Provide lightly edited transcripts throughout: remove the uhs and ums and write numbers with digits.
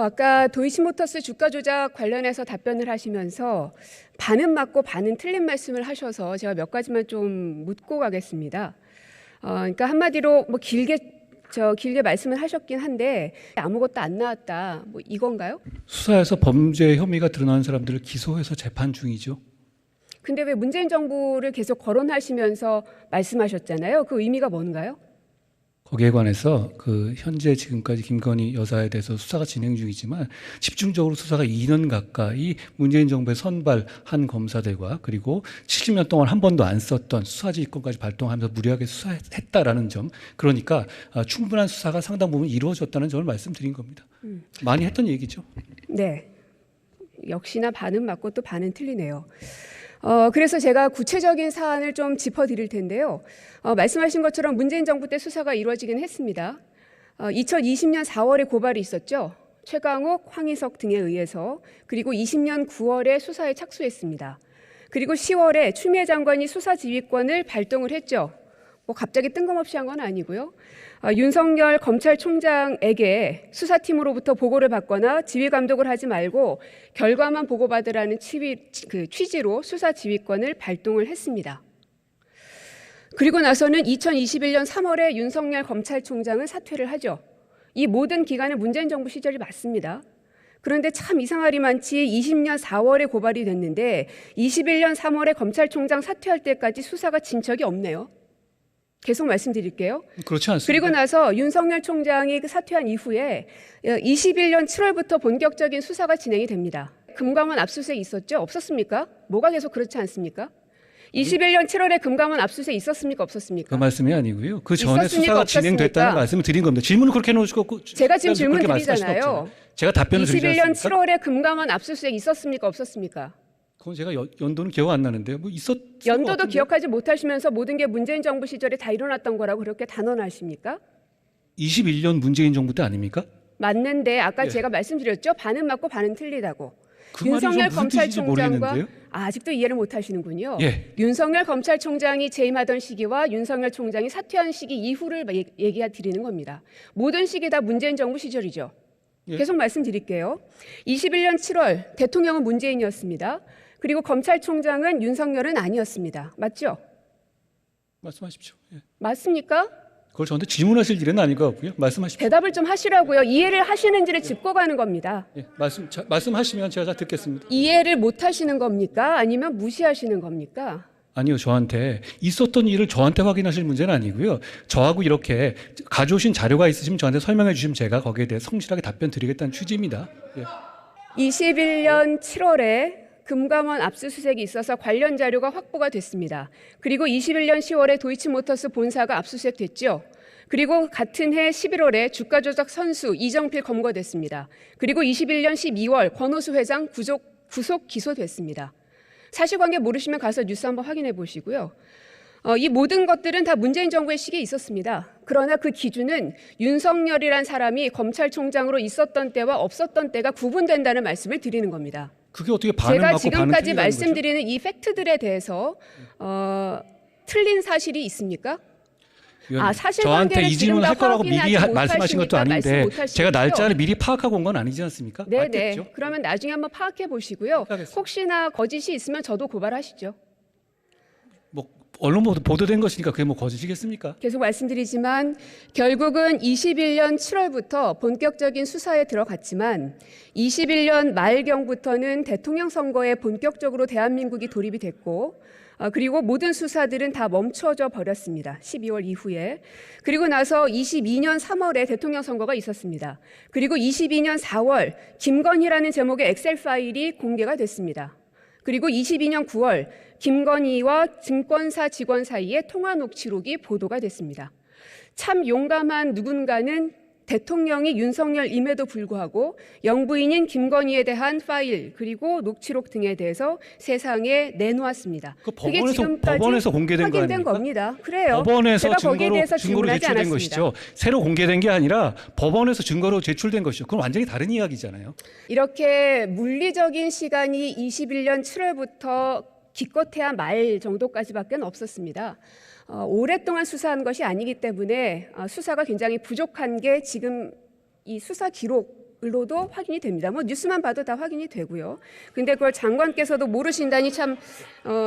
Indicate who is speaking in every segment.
Speaker 1: 아까 도이치모터스 주가 조작 관련해서 답변을 하시면서 반은 맞고 반은 틀린 말씀을 하셔서 제가 몇 가지만 좀 묻고 가겠습니다. 그러니까 한마디로 뭐 길게 말씀을 하셨긴 한데 아무것도 안 나왔다, 뭐 이건가요?
Speaker 2: 수사에서 범죄 혐의가 드러난 사람들을 기소해서 재판 중이죠.
Speaker 1: 근데 왜 문재인 정부를 계속 거론하시면서 말씀하셨잖아요. 그 의미가 뭔가요?
Speaker 2: 거기에 관해서 현재 지금까지 김건희 여사에 대해서 수사가 진행 중이지만 집중적으로 수사가 2년 가까이 문재인 정부의 선발한 검사들과 그리고 70년 동안 한 번도 안 썼던 수사지휘권까지 발동하면서 무리하게 수사했다라는 점, 그러니까 충분한 수사가 상당 부분 이루어졌다는 점을 말씀드린 겁니다. 많이 했던 얘기죠.
Speaker 1: 네, 역시나 반은 맞고 또 반은 틀리네요. 그래서 제가 구체적인 사안을 좀 짚어드릴 텐데요. 말씀하신 것처럼 문재인 정부 때 수사가 이루어지긴 했습니다. 2020년 4월에 고발이 있었죠. 최강욱, 황희석 등에 의해서. 그리고 20년 9월에 수사에 착수했습니다. 그리고 10월에 추미애 장관이 수사 지휘권을 발동을 했죠. 뭐 갑자기 뜬금없이 한 건 아니고요. 윤석열 검찰총장에게 수사팀으로부터 보고를 받거나 지휘 감독을 하지 말고 결과만 보고받으라는 취지로 수사 지휘권을 발동을 했습니다. 그리고 나서는 2021년 3월에 윤석열 검찰총장은 사퇴를 하죠. 이 모든 기간은 문재인 정부 시절이 맞습니다. 그런데 참 이상하리만치 20년 4월에 고발이 됐는데 21년 3월에 검찰총장 사퇴할 때까지 수사가 진척이 없네요. 계속 말씀드릴게요.
Speaker 2: 그렇지 않습니다.
Speaker 1: 그리고 나서 윤석열 총장이 사퇴한 이후에 21년 7월부터 본격적인 수사가 진행이 됩니다. 금감원 압수수색 있었죠? 없었습니까? 뭐가 계속 그렇지 않습니까? 21년 7월에 금감원 압수수색 있었습니까? 없었습니까?
Speaker 2: 그 말씀이 아니고요. 그 전에 수사가
Speaker 1: 없었습니까?
Speaker 2: 진행됐다는 말씀을 드린 겁니다. 질문을 그렇게 해놓으시고
Speaker 1: 제가 지금 질문 드리잖아요.
Speaker 2: 제가 답변을 드리지
Speaker 1: 21년
Speaker 2: 않습니까?
Speaker 1: 7월에 금감원 압수수색 있었습니까? 없었습니까?
Speaker 2: 그건 제가 연도는 기억 안 나는데요. 뭐
Speaker 1: 연도도 기억하지 못하시면서 모든 게 문재인 정부 시절에 다 일어났던 거라고 그렇게 단언하십니까?
Speaker 2: 21년 문재인 정부 때 아닙니까?
Speaker 1: 맞는데 아까
Speaker 2: 예.
Speaker 1: 제가 말씀드렸죠. 반은 맞고 반은 틀리다고.
Speaker 2: 그 말이 좀
Speaker 1: 윤석열
Speaker 2: 무슨 뜻인지
Speaker 1: 검찰총장과
Speaker 2: 모르겠는데요.
Speaker 1: 아직도 이해를 못하시는군요.
Speaker 2: 예.
Speaker 1: 윤석열 검찰총장이 재임하던 시기와 윤석열 총장이 사퇴한 시기 이후를 얘기해 드리는 겁니다. 모든 시기 다 문재인 정부 시절이죠.
Speaker 2: 예.
Speaker 1: 계속 말씀드릴게요. 21년 7월 대통령은 문재인이었습니다. 그리고 검찰총장은 윤석열은 아니었습니다. 맞죠?
Speaker 2: 말씀하십시오. 예.
Speaker 1: 맞습니까?
Speaker 2: 그걸 저한테 질문하실 일은 아닌 것 같고요. 말씀하십시오.
Speaker 1: 대답을 좀 하시라고요. 이해를 하시는지를 짚고 가는 겁니다.
Speaker 2: 예. 말씀하시면 제가 다 듣겠습니다.
Speaker 1: 이해를 못 하시는 겁니까? 아니면 무시하시는 겁니까?
Speaker 2: 아니요, 저한테 있었던 일을 저한테 확인하실 문제는 아니고요. 저하고 이렇게 가져오신 자료가 있으시면 저한테 설명해 주시면 제가 거기에 대해 성실하게 답변 드리겠다는 취지입니다. 예.
Speaker 1: 21년 7월에 금감원 압수수색이 있어서 관련 자료가 확보가 됐습니다. 그리고 21년 10월에 도이치모터스 본사가 압수수색됐죠. 그리고 같은 해 11월에 주가 조작 선수 이정필 검거됐습니다. 그리고 21년 12월 권오수 회장 구속 기소됐습니다. 사실관계 모르시면 가서 뉴스 한번 확인해 보시고요. 이 모든 것들은 다 문재인 정부의 시기에 있었습니다. 그러나 그 기준은 윤석열이란 사람이 검찰총장으로 있었던 때와 없었던 때가 구분된다는 말씀을 드리는 겁니다.
Speaker 2: 그게 어떻게 반은
Speaker 1: 제가
Speaker 2: 맞고 반은
Speaker 1: 지금까지
Speaker 2: 틀리다는
Speaker 1: 말씀드리는 이 팩트들에 대해서 틀린 사실이 있습니까?
Speaker 2: 거죠?
Speaker 1: 사실관계를
Speaker 2: 저한테 이 질문 할 거라고 미리
Speaker 1: 확인하지
Speaker 2: 말씀하신 것도
Speaker 1: 못하시니까
Speaker 2: 아닌데
Speaker 1: 말씀
Speaker 2: 제가
Speaker 1: 못하시고요.
Speaker 2: 날짜를 미리 파악하고 온 건 아니지 않습니까?
Speaker 1: 네네.
Speaker 2: 맞겠죠?
Speaker 1: 그러면 나중에 한번 파악해 보시고요.
Speaker 2: 파악하겠습니다.
Speaker 1: 혹시나 거짓이 있으면 저도 고발하시죠.
Speaker 2: 뭐 언론 보도된 것이니까 그게 뭐 거짓이겠습니까?
Speaker 1: 계속 말씀드리지만 결국은 21년 7월부터 본격적인 수사에 들어갔지만 21년 말경부터는 대통령 선거에 본격적으로 대한민국이 돌입이 됐고 그리고 모든 수사들은 다 멈춰져 버렸습니다. 12월 이후에. 그리고 나서 22년 3월에 대통령 선거가 있었습니다. 그리고 22년 4월 김건희라는 제목의 엑셀 파일이 공개가 됐습니다. 그리고 22년 9월 김건희와 증권사 직원 사이의 통화 녹취록이 보도가 됐습니다. 참 용감한 누군가는 대통령이 윤석열임에도 불구하고 영부인인 김건희에 대한 파일 그리고 녹취록 등에 대해서 세상에 내놓았습니다. 그게 지금까지
Speaker 2: 법원에서 공개된 거
Speaker 1: 확인된
Speaker 2: 아닙니까?
Speaker 1: 겁니다. 그래요.
Speaker 2: 법원에서
Speaker 1: 제가 거기에 대해서
Speaker 2: 증거로
Speaker 1: 질문하지
Speaker 2: 제출된
Speaker 1: 않았습니다.
Speaker 2: 것이죠. 새로 공개된 게 아니라 법원에서 증거로 제출된 것이죠. 그건 완전히 다른 이야기잖아요.
Speaker 1: 이렇게 물리적인 시간이 21년 7월부터 기껏해야 말 정도까지밖에 없었습니다. 오랫동안 수사한 것이 아니기 때문에 수사가 굉장히 부족한 게 지금 이 수사 기록 로도 확인이 됩니다. 뭐 뉴스만 봐도 다 확인이 되고요. 근데 그걸 장관께서도 모르신다니 참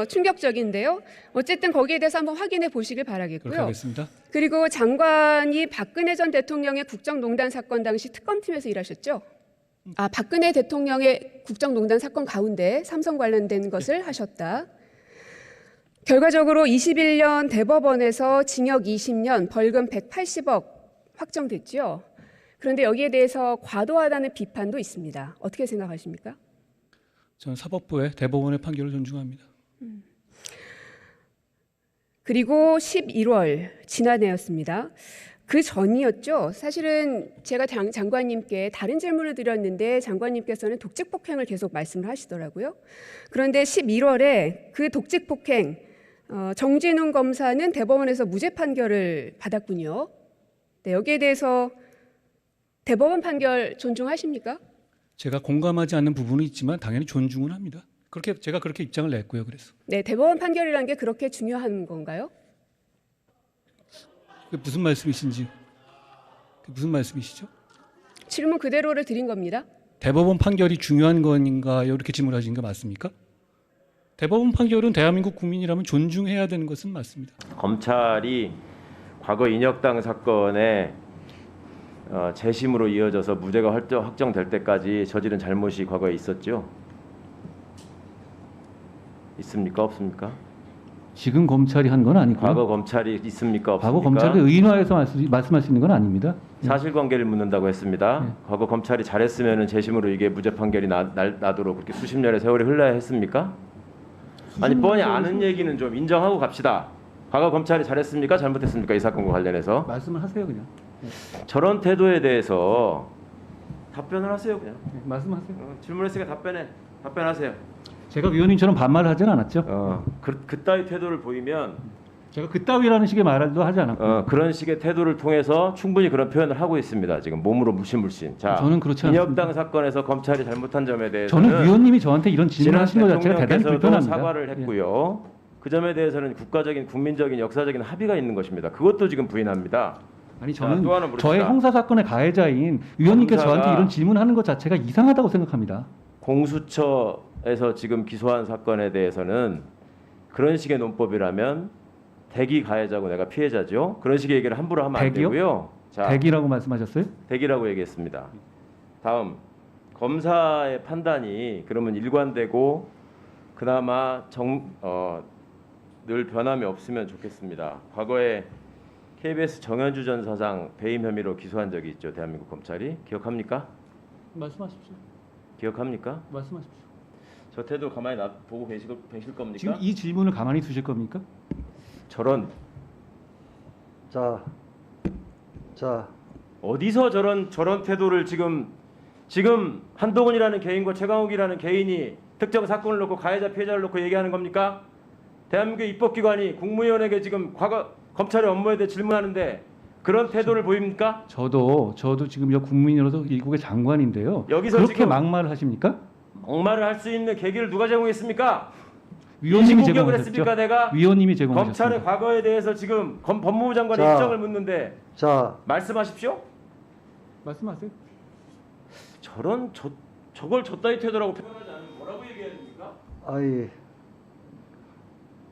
Speaker 1: 충격적인데요. 어쨌든 거기에 대해서 한번 확인해 보시길
Speaker 2: 그렇게
Speaker 1: 바라겠고요.
Speaker 2: 하겠습니다.
Speaker 1: 그리고 장관이 박근혜 전 대통령의 국정농단 사건 당시 특검팀에서 일하셨죠? 박근혜 대통령의 국정농단 사건 가운데 삼성 관련된 것을 하셨다. 결과적으로 21년 대법원에서 징역 20년, 벌금 180억 확정됐죠. 그런데 여기에 대해서 과도하다는 비판도 있습니다. 어떻게 생각하십니까?
Speaker 2: 저는 사법부의 대법원의 판결을 존중합니다.
Speaker 1: 그리고 11월 지난해였습니다. 그 전이었죠. 사실은 제가 장관님께 다른 질문을 드렸는데 장관님께서는 독직폭행을 계속 말씀을 하시더라고요. 그런데 11월에 그 독직폭행 정진웅 검사는 대법원에서 무죄 판결을 받았군요. 네, 여기에 대해서 대법원 판결 존중하십니까?
Speaker 2: 제가 공감하지 않는 부분은 있지만 당연히 존중은 합니다. 제가 그렇게 입장을 냈고요. 그래서
Speaker 1: 네, 대법원 판결이라는 게 그렇게 중요한 건가요?
Speaker 2: 그게 무슨 말씀이신지, 그게 무슨 말씀이시죠?
Speaker 1: 질문 그대로를 드린 겁니다.
Speaker 2: 대법원 판결이 중요한 건가요? 이렇게 질문하신 거 맞습니까? 대법원 판결은 대한민국 국민이라면 존중해야 되는 것은 맞습니다.
Speaker 3: 검찰이 과거 인혁당 사건에 재심으로 이어져서 무죄가 확정될 때까지 저지른 잘못이 과거에 있었죠? 있습니까? 없습니까?
Speaker 4: 지금 검찰이 한 건 아니고요.
Speaker 3: 과거 검찰이 있습니까? 없습니까?
Speaker 4: 과거 검찰이 의인화해서 말씀할 수 있는 건 아닙니다.
Speaker 3: 사실관계를 묻는다고 했습니다. 과거 검찰이 잘했으면 재심으로 이게 무죄 판결이 나도록 그렇게 수십 년의 세월이 흘러야 했습니까? 아니 뻔히 아는 얘기는 좀 인정하고 갑시다. 과거 검찰이 잘했습니까? 잘못했습니까? 이 사건과 관련해서
Speaker 4: 말씀을 하세요 그냥.
Speaker 3: 저런 태도에 대해서 답변을 하세요 그냥.
Speaker 4: 말씀하세요.
Speaker 3: 질문했으니까 답변하세요.
Speaker 4: 제가 위원님처럼 반말을 하진 않았죠.
Speaker 3: 그따위 태도를 보이면
Speaker 4: 제가 그따위라는 식의 말도 하지 않았고.
Speaker 3: 그런 식의 태도를 통해서 충분히 그런 표현을 하고 있습니다. 지금 몸으로 물씬. 자,
Speaker 4: 저는 그렇지 않습니다.
Speaker 3: 인혁당 사건에서 검찰이 잘못한 점에 대해서는
Speaker 4: 저는 위원님이 저한테 이런 질문하신 것 자체가 대단히
Speaker 3: 대통령께서도
Speaker 4: 불편합니다.
Speaker 3: 사과를 했고요. 그 점에 대해서는 국가적인 국민적인 역사적인 합의가 있는 것입니다. 그것도 지금 부인합니다.
Speaker 4: 아니
Speaker 3: 자,
Speaker 4: 저는
Speaker 3: 또 하나 물읍시다.
Speaker 4: 저의 형사 사건의 가해자인 위원님께서
Speaker 3: 검사가-
Speaker 4: 저한테 이런 질문하는 것 자체가 이상하다고 생각합니다.
Speaker 3: 공수처에서 지금 기소한 사건에 대해서는 그런 식의 논법이라면 대기 가해자고 내가 피해자죠. 그런 식의 얘기를 함부로 하면 안
Speaker 4: 대기요?
Speaker 3: 되고요. 자,
Speaker 4: 대기라고 말씀하셨어요?
Speaker 3: 대기라고 얘기했습니다. 다음 검사의 판단이 그러면 일관되고 그나마 늘 변함이 없으면 좋겠습니다. 과거에 KBS 정현주 전 사장 배임 혐의로 기소한 적이 있죠. 대한민국 검찰이 기억합니까?
Speaker 4: 말씀하십시오.
Speaker 3: 기억합니까?
Speaker 4: 말씀하십시오.
Speaker 3: 저 태도 가만히 보고 계실 겁니까?
Speaker 4: 지금 이 질문을 가만히 두실 겁니까?
Speaker 3: 저런
Speaker 5: 자,
Speaker 3: 어디서 저런 태도를 지금 한동훈이라는 개인과 최강욱이라는 개인이 특정 사건을 놓고 가해자 피해자를 놓고 얘기하는 겁니까? 대한민국 입법기관이 국무위원에게 지금 과거 검찰의 업무에 대해 질문하는데 그런 태도를 보입니까?
Speaker 4: 저도 지금 국민으로서 일국의 장관인데요.
Speaker 3: 여기서
Speaker 4: 그렇게
Speaker 3: 지금
Speaker 4: 막말을 하십니까?
Speaker 3: 막말을 할 수 있는 계기를 누가 제공했습니까?
Speaker 4: 위원님이
Speaker 3: 공격을
Speaker 4: 제공하셨죠.
Speaker 3: 했습니까? 내가
Speaker 4: 위원님이 제공하셨습니다.
Speaker 3: 검찰의 과거에 대해서 지금 법무부 장관의
Speaker 5: 자.
Speaker 3: 입장을 묻는데
Speaker 5: 자,
Speaker 3: 말씀하십시오.
Speaker 4: 말씀하세요.
Speaker 3: 저걸 저따위 태도라고 표현하지 않으면 뭐라고 얘기해야 됩니까?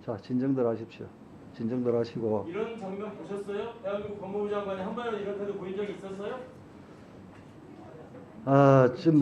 Speaker 5: 자, 진정들 하십시오. 진정들 하시고.
Speaker 3: 이런 장면 보셨어요? 대한민국 법무부 장관이 한 번이라도 이런 태도 보인 적이 있었어요?
Speaker 5: 지금